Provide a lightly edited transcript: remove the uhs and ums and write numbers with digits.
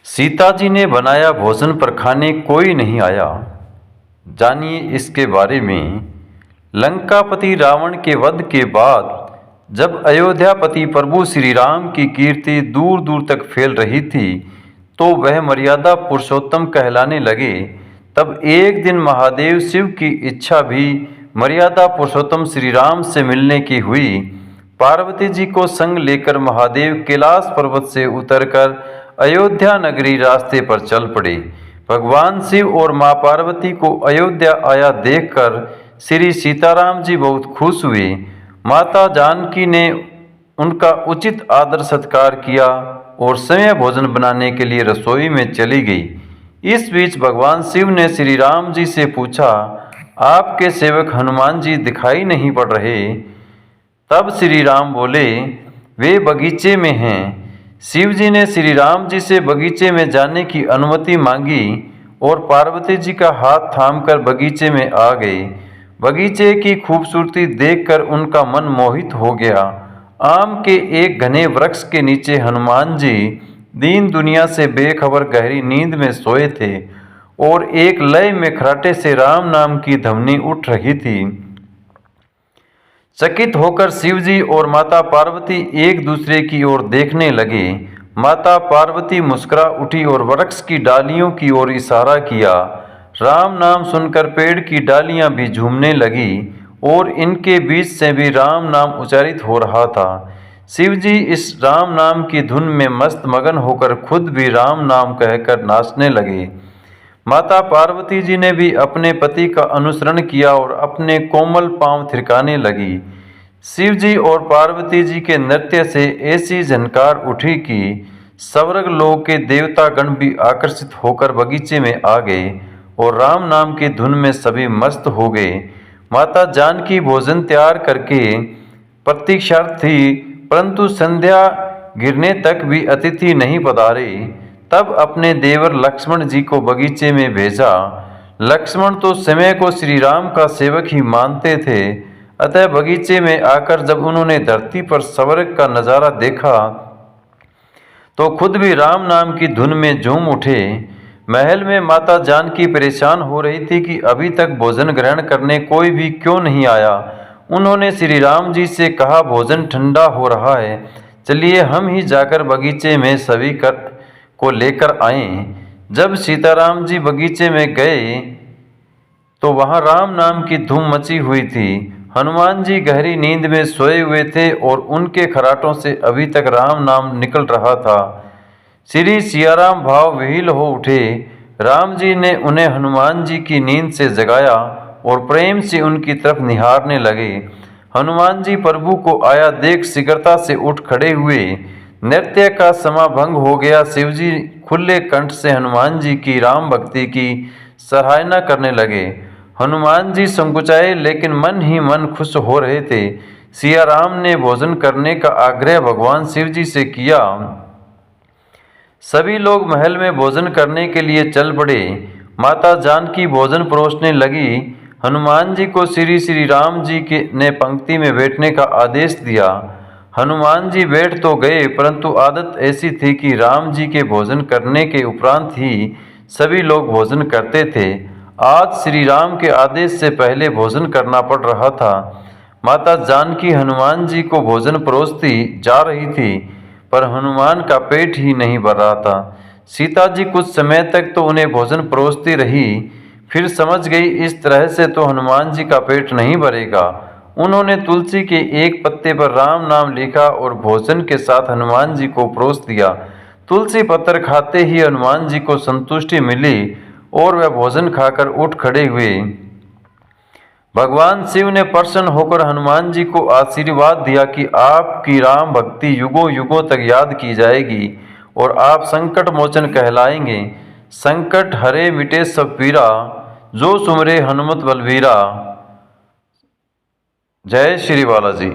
सीता जी ने बनाया भोजन पर खाने कोई नहीं आया। जानिए इसके बारे में। लंकापति रावण के वध के बाद जब अयोध्यापति प्रभु श्री राम की कीर्ति दूर दूर तक फैल रही थी तो वह मर्यादा पुरुषोत्तम कहलाने लगे। तब एक दिन महादेव शिव की इच्छा भी मर्यादा पुरुषोत्तम श्री राम से मिलने की हुई। पार्वती जी को संग लेकर महादेव कैलाश पर्वत से उतरकर अयोध्या नगरी रास्ते पर चल पड़े। भगवान शिव और मां पार्वती को अयोध्या आया देखकर श्री सीताराम जी बहुत खुश हुए। माता जानकी ने उनका उचित आदर सत्कार किया और समय भोजन बनाने के लिए रसोई में चली गई। इस बीच भगवान शिव ने श्री राम जी से पूछा, आपके सेवक हनुमान जी दिखाई नहीं पड़ रहे। तब श्री राम बोले, वे बगीचे में हैं। शिव जी ने श्री राम जी से बगीचे में जाने की अनुमति मांगी और पार्वती जी का हाथ थामकर बगीचे में आ गए। बगीचे की खूबसूरती देखकर उनका मन मोहित हो गया। आम के एक घने वृक्ष के नीचे हनुमान जी दीन दुनिया से बेखबर गहरी नींद में सोए थे और एक लय में खराटे से राम नाम की ध्वनि उठ रही थी। चकित होकर शिवजी और माता पार्वती एक दूसरे की ओर देखने लगे। माता पार्वती मुस्कुरा उठी और वृक्ष की डालियों की ओर इशारा किया। राम नाम सुनकर पेड़ की डालियां भी झूमने लगी और इनके बीच से भी राम नाम उच्चारित हो रहा था। शिवजी इस राम नाम की धुन में मस्त मगन होकर खुद भी राम नाम कहकर नाचने लगे। माता पार्वती जी ने भी अपने पति का अनुसरण किया और अपने कोमल पांव थिरकाने लगी। शिव जी और पार्वती जी के नृत्य से ऐसी झनकार उठी कि स्वर्ग लोक के देवता गण भी आकर्षित होकर बगीचे में आ गए और राम नाम की धुन में सभी मस्त हो गए। माता जानकी भोजन तैयार करके प्रतीक्षारत थी, परंतु संध्या गिरने तक भी अतिथि नहीं पधारे। तब अपने देवर लक्ष्मण जी को बगीचे में भेजा। लक्ष्मण तो समय को श्री राम का सेवक ही मानते थे, अतः बगीचे में आकर जब उन्होंने धरती पर स्वर्ग का नज़ारा देखा तो खुद भी राम नाम की धुन में झूम उठे। महल में माता जानकी परेशान हो रही थी कि अभी तक भोजन ग्रहण करने कोई भी क्यों नहीं आया। उन्होंने श्री राम जी से कहा, भोजन ठंडा हो रहा है, चलिए हम ही जाकर बगीचे में सभी को लेकर आए। जब सीताराम जी बगीचे में गए तो वहां राम नाम की धूम मची हुई थी। हनुमान जी गहरी नींद में सोए हुए थे और उनके खराटों से अभी तक राम नाम निकल रहा था। श्री सियाराम भाव विह्वल हो उठे। राम जी ने उन्हें हनुमान जी की नींद से जगाया और प्रेम से उनकी तरफ निहारने लगे। हनुमान जी प्रभु को आया देख शीघ्रता से उठ खड़े हुए। नृत्य का समाभंग हो गया। शिवजी खुले कंठ से हनुमान जी की राम भक्ति की सराहना करने लगे। हनुमान जी संकुचाए लेकिन मन ही मन खुश हो रहे थे। सिया राम ने भोजन करने का आग्रह भगवान शिव जी से किया। सभी लोग महल में भोजन करने के लिए चल पड़े। माता जानकी भोजन परोसने लगी। हनुमान जी को श्री श्री राम जी ने पंक्ति में बैठने का आदेश दिया। हनुमान जी बैठ तो गए, परंतु आदत ऐसी थी कि राम जी के भोजन करने के उपरांत ही सभी लोग भोजन करते थे। आज श्री राम के आदेश से पहले भोजन करना पड़ रहा था। माता जानकी हनुमान जी को भोजन परोसती जा रही थी, पर हनुमान का पेट ही नहीं भर रहा था। सीता जी कुछ समय तक तो उन्हें भोजन परोसती रही, फिर समझ गई इस तरह से तो हनुमान जी का पेट नहीं भरेगा। उन्होंने तुलसी के एक पत्ते पर राम नाम लिखा और भोजन के साथ हनुमान जी को परोस दिया। तुलसी पत्र खाते ही हनुमान जी को संतुष्टि मिली और वह भोजन खाकर उठ खड़े हुए। भगवान शिव ने प्रसन्न होकर हनुमान जी को आशीर्वाद दिया कि आपकी राम भक्ति युगों युगों तक याद की जाएगी और आप संकट मोचन कहलाएंगे। संकट हरे मिटे सब पीरा, जो सुमरे हनुमत बलवीरा। जय श्री बालाजी।